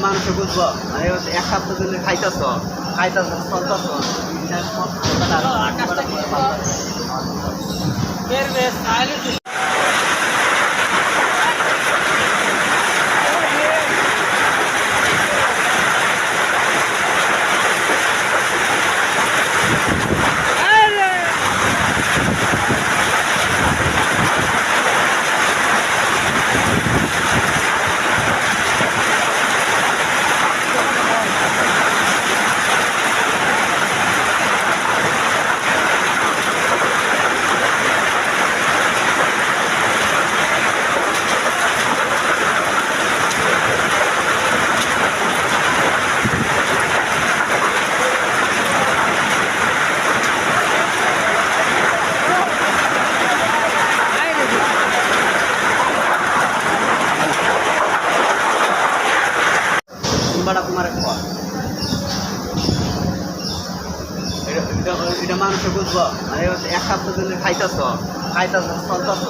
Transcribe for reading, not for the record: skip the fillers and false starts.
মানুষে বুঝবো মানে এক সপ্তাহ ধরে খাইতেছ চলতেছ কুম্বাটা কুমারে খাওয়া এটা মানুষে বুঝবো মানে এক সপ্তাহ ধরে খাইতেছ চলতেছ